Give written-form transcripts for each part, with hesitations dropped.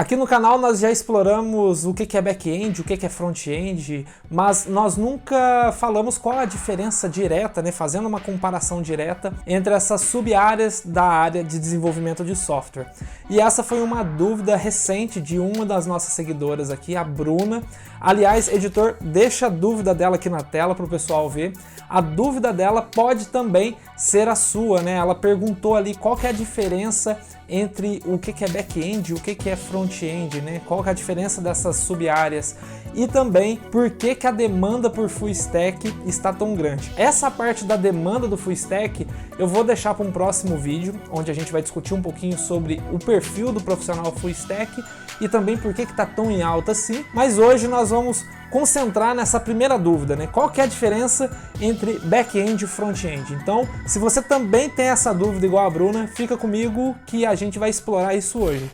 Aqui no canal nós já exploramos o que é back-end, o que é front-end, mas nós nunca falamos qual a diferença direta, né, fazendo uma comparação direta entre essas sub-áreas da área de desenvolvimento de software. E essa foi uma dúvida recente de uma das nossas seguidoras aqui, a Bruna. Aliás, editor, deixa a dúvida dela aqui na tela para o pessoal ver. A dúvida dela pode também ser a sua, né? Ela perguntou ali qual que é a diferença entre o que é back-end e o que é front-end, né? Qual que é a diferença dessas sub-áreas e também por que a demanda por full stack está tão grande. Essa parte da demanda do full stack eu vou deixar para um próximo vídeo, onde a gente vai discutir um pouquinho sobre o perfil do profissional full stack e também por que está tão em alta assim. Mas hoje nós vamos concentrar nessa primeira dúvida, né? Qual que é a diferença entre back-end e front-end? Então, se você também tem essa dúvida igual a Bruna, fica comigo que a gente vai explorar isso hoje.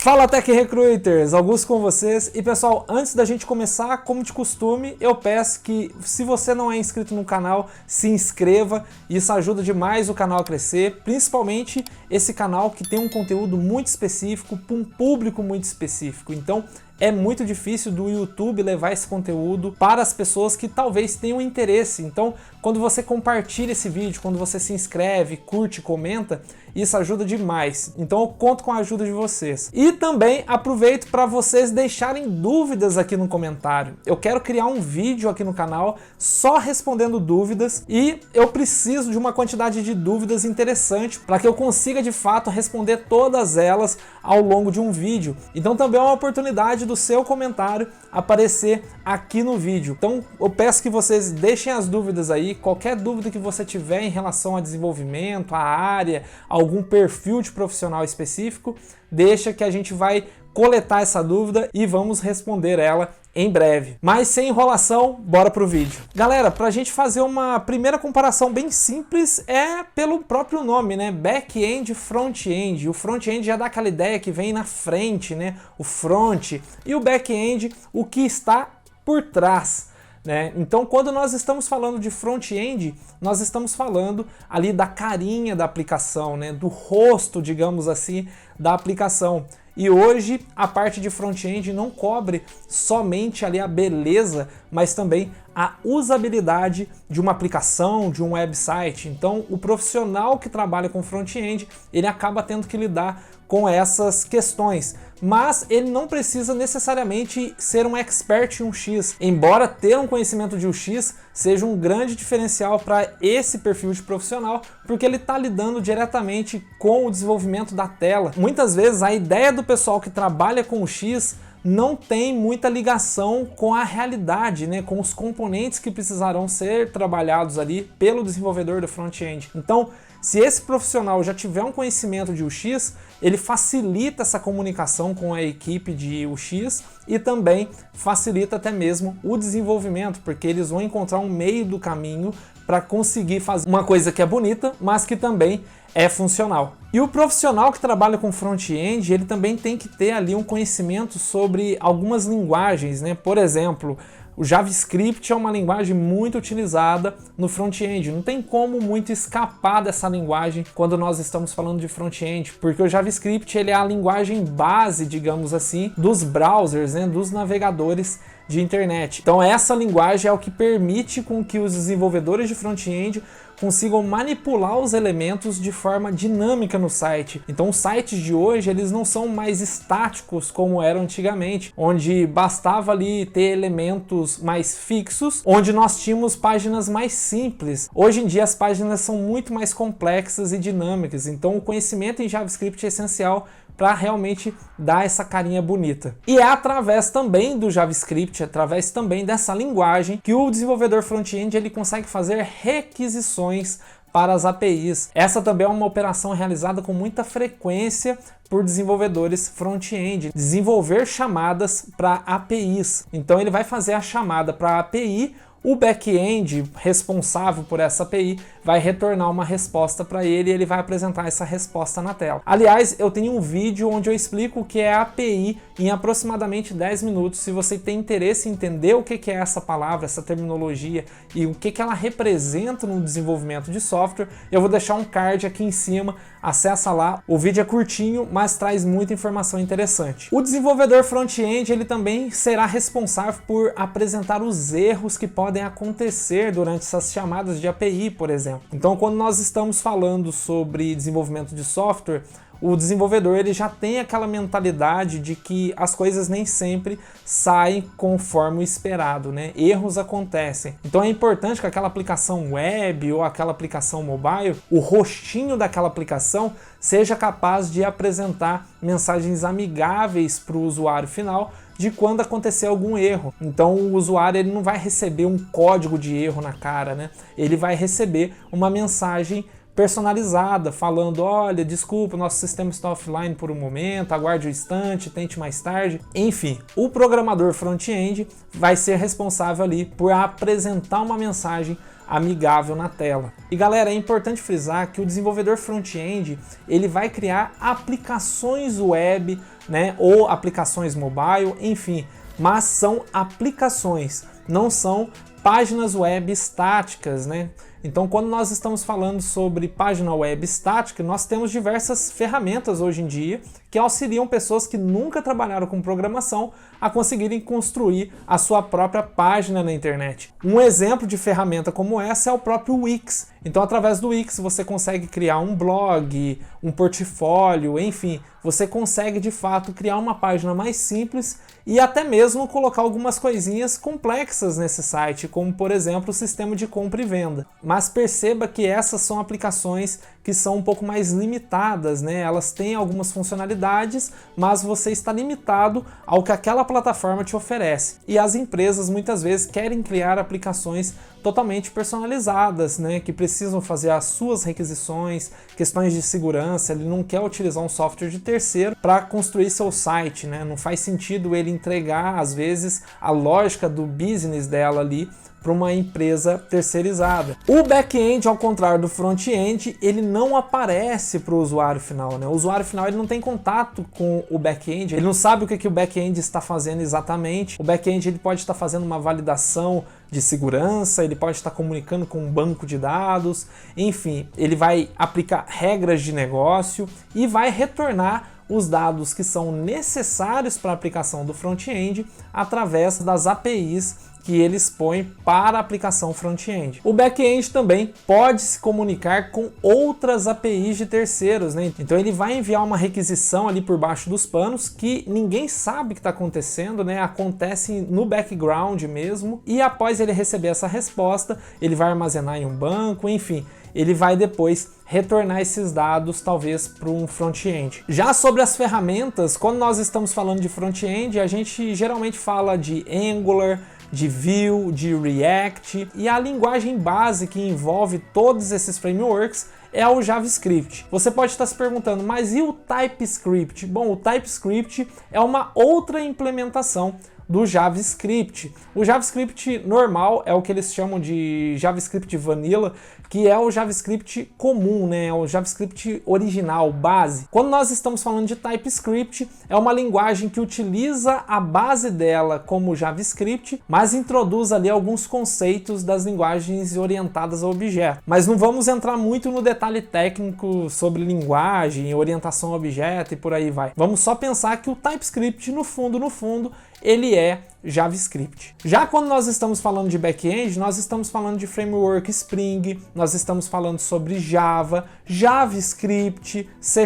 Fala Tech Recruiters, Augusto com vocês. E pessoal, antes da gente começar, como de costume, eu peço que se você não é inscrito no canal, se inscreva. Isso ajuda demais o canal a crescer, principalmente esse canal que tem um conteúdo muito específico, para um público muito específico. Então, é muito difícil do YouTube levar esse conteúdo para as pessoas que talvez tenham interesse. Então, quando você compartilha esse vídeo, quando você se inscreve, curte, comenta, isso ajuda demais. Então, eu conto com a ajuda de vocês. E também aproveito para vocês deixarem dúvidas aqui no comentário. Eu quero criar um vídeo aqui no canal só respondendo dúvidas e eu preciso de uma quantidade de dúvidas interessante para que eu consiga de fato responder todas elas ao longo de um vídeo. Então, também é uma oportunidade do seu comentário aparecer aqui no vídeo. Então eu peço que vocês deixem as dúvidas aí, qualquer dúvida que você tiver em relação a desenvolvimento, a área, algum perfil de profissional específico, deixa que a gente vai coletar essa dúvida e vamos responder ela em breve. Mas sem enrolação, bora pro vídeo. Galera, pra gente fazer uma primeira comparação bem simples é pelo próprio nome, né? Back-end e front-end. O front-end já dá aquela ideia que vem na frente, né? O front. E o back-end, o que está por trás, né? Então, quando nós estamos falando de front-end, nós estamos falando ali da carinha da aplicação, né? Do rosto, digamos assim, da aplicação. E hoje a parte de front-end não cobre somente ali a beleza, mas também a usabilidade de uma aplicação, de um website. Então o profissional que trabalha com front-end, ele acaba tendo que lidar com essas questões, mas ele não precisa necessariamente ser um expert em UX, embora ter um conhecimento de UX seja um grande diferencial para esse perfil de profissional, porque ele está lidando diretamente com o desenvolvimento da tela. Muitas vezes a ideia do pessoal que trabalha com UX não tem muita ligação com a realidade, né, com os componentes que precisarão ser trabalhados ali pelo desenvolvedor do front-end. Então, se esse profissional já tiver um conhecimento de UX, ele facilita essa comunicação com a equipe de UX e também facilita até mesmo o desenvolvimento, porque eles vão encontrar um meio do caminho para conseguir fazer uma coisa que é bonita, mas que também é funcional. E o profissional que trabalha com front-end, ele também tem que ter ali um conhecimento sobre algumas linguagens, né? Por exemplo, o JavaScript é uma linguagem muito utilizada no front-end. Não tem como muito escapar dessa linguagem quando nós estamos falando de front-end, porque o JavaScript ele é a linguagem base, digamos assim, dos browsers, né? Dos navegadores de internet. Então essa linguagem é o que permite com que os desenvolvedores de front-end consigam manipular os elementos de forma dinâmica no site. Então os sites de hoje eles não são mais estáticos como eram antigamente, onde bastava ali ter elementos mais fixos, onde nós tínhamos páginas mais simples. Hoje em dia as páginas são muito mais complexas e dinâmicas, então o conhecimento em JavaScript é essencial para realmente dar essa carinha bonita. E é através também do JavaScript, através também dessa linguagem, que o desenvolvedor front-end ele consegue fazer requisições para as APIs. Essa também é uma operação realizada com muita frequência por desenvolvedores front-end, desenvolver chamadas para APIs. Então ele vai fazer a chamada para a API, o back-end responsável por essa API vai retornar uma resposta para ele e ele vai apresentar essa resposta na tela. Aliás, eu tenho um vídeo onde eu explico o que é a API em aproximadamente 10 minutos. Se você tem interesse em entender o que é essa palavra, essa terminologia e o que ela representa no desenvolvimento de software, eu vou deixar um card aqui em cima, acessa lá. O vídeo é curtinho, mas traz muita informação interessante. O desenvolvedor front-end, ele também será responsável por apresentar os erros que podem acontecer durante essas chamadas de API, por exemplo. Então, quando nós estamos falando sobre desenvolvimento de software, o desenvolvedor ele já tem aquela mentalidade de que as coisas nem sempre saem conforme o esperado, né? Erros acontecem. Então é importante que aquela aplicação web ou aquela aplicação mobile, o rostinho daquela aplicação seja capaz de apresentar mensagens amigáveis para o usuário final de quando acontecer algum erro. Então o usuário ele não vai receber um código de erro na cara, né? Ele vai receber uma mensagem personalizada, falando, olha, desculpa, nosso sistema está offline por um momento, aguarde um instante, tente mais tarde. Enfim, o programador front-end vai ser responsável ali por apresentar uma mensagem amigável na tela. E galera, é importante frisar que o desenvolvedor front-end ele vai criar aplicações web, né, ou aplicações mobile, enfim, mas são aplicações, não são páginas web estáticas, né? Então, quando nós estamos falando sobre página web estática, nós temos diversas ferramentas hoje em dia que auxiliam pessoas que nunca trabalharam com programação a conseguirem construir a sua própria página na internet. Um exemplo de ferramenta como essa é o próprio Wix. Então, através do Wix, você consegue criar um blog, um portfólio, enfim, você consegue de fato criar uma página mais simples e até mesmo colocar algumas coisinhas complexas nesse site, como por exemplo o sistema de compra e venda. Mas perceba que essas são aplicações que são um pouco mais limitadas, né? Elas têm algumas funcionalidades, mas você está limitado ao que aquela plataforma te oferece. E as empresas muitas vezes querem criar aplicações totalmente personalizadas, né? Que precisam fazer as suas requisições, questões de segurança. Ele não quer utilizar um software de terceiro para construir seu site, né? Não faz sentido ele entregar, às vezes, a lógica do business dela ali para uma empresa terceirizada. O back-end, ao contrário do front-end, ele não aparece para o usuário final, né? O usuário final ele não tem contato com o back-end, ele não sabe o que o back-end está fazendo exatamente. O back-end ele pode estar fazendo uma validação de segurança, ele pode estar comunicando com um banco de dados, enfim, ele vai aplicar regras de negócio e vai retornar os dados que são necessários para a aplicação do front-end através das APIs que eles põem para a aplicação front-end. O back-end também pode se comunicar com outras APIs de terceiros, né? Então ele vai enviar uma requisição ali por baixo dos panos que ninguém sabe o que está acontecendo, né? Acontece no background mesmo, e após ele receber essa resposta, ele vai armazenar em um banco, enfim, ele vai depois retornar esses dados talvez para um front-end. Já sobre as ferramentas, quando nós estamos falando de front-end, a gente geralmente fala de Angular, de Vue, de React, e a linguagem base que envolve todos esses frameworks é o JavaScript. Você pode estar se perguntando, mas e o TypeScript? Bom, o TypeScript é uma outra implementação do JavaScript. O JavaScript normal é o que eles chamam de JavaScript Vanilla, que é o JavaScript comum, né? O JavaScript original, base. Quando nós estamos falando de TypeScript, é uma linguagem que utiliza a base dela como JavaScript, mas introduz ali alguns conceitos das linguagens orientadas a objeto. Mas não vamos entrar muito no detalhe técnico sobre linguagem, orientação a objeto e por aí vai. Vamos só pensar que o TypeScript, no fundo, ele é JavaScript. Já quando nós estamos falando de back-end, nós estamos falando de framework Spring, nós estamos falando sobre Java, JavaScript, C#.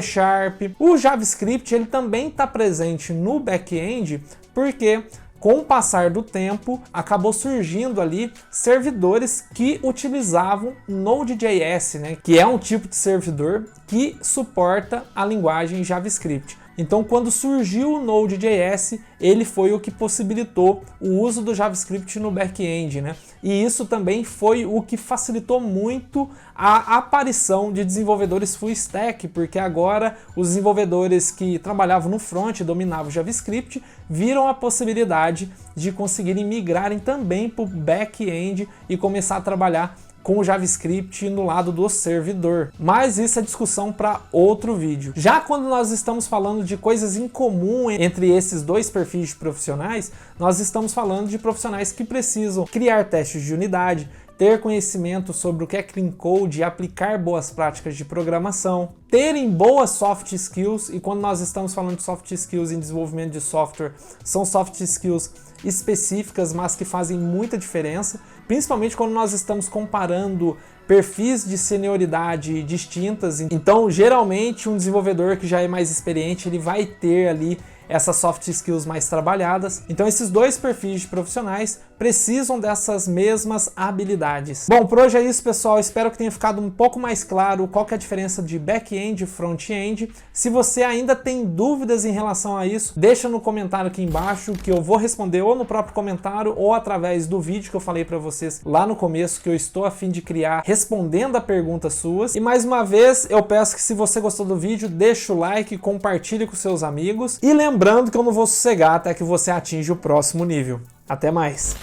O JavaScript ele também está presente no back-end porque com o passar do tempo, acabou surgindo ali servidores que utilizavam Node.js, né? Que é um tipo de servidor que suporta a linguagem JavaScript. Então, quando surgiu o Node.js, ele foi o que possibilitou o uso do JavaScript no back-end, né? E isso também foi o que facilitou muito a aparição de desenvolvedores full stack, porque agora os desenvolvedores que trabalhavam no front, dominavam o JavaScript, viram a possibilidade de conseguirem migrarem também para o back-end e começar a trabalhar com o JavaScript no lado do servidor. Mas isso é discussão para outro vídeo. Já quando nós estamos falando de coisas em comum entre esses dois perfis de profissionais, nós estamos falando de profissionais que precisam criar testes de unidade, ter conhecimento sobre o que é clean code e aplicar boas práticas de programação, terem boas soft skills, e quando nós estamos falando de soft skills em desenvolvimento de software, são soft skills específicas, mas que fazem muita diferença, principalmente quando nós estamos comparando perfis de senioridade distintas. Então, geralmente, um desenvolvedor que já é mais experiente, ele vai ter ali essas soft skills mais trabalhadas. Então esses dois perfis de profissionais precisam dessas mesmas habilidades. Bom, por hoje é isso, pessoal. Espero que tenha ficado um pouco mais claro qual que é a diferença de back-end e front-end. Se você ainda tem dúvidas em relação a isso, deixa no comentário aqui embaixo que eu vou responder ou no próprio comentário ou através do vídeo que eu falei para vocês lá no começo, que eu estou a fim de criar respondendo a perguntas suas. E mais uma vez, eu peço que se você gostou do vídeo, deixa o like, compartilhe com seus amigos e lembrando que eu não vou sossegar até que você atinja o próximo nível. Até mais!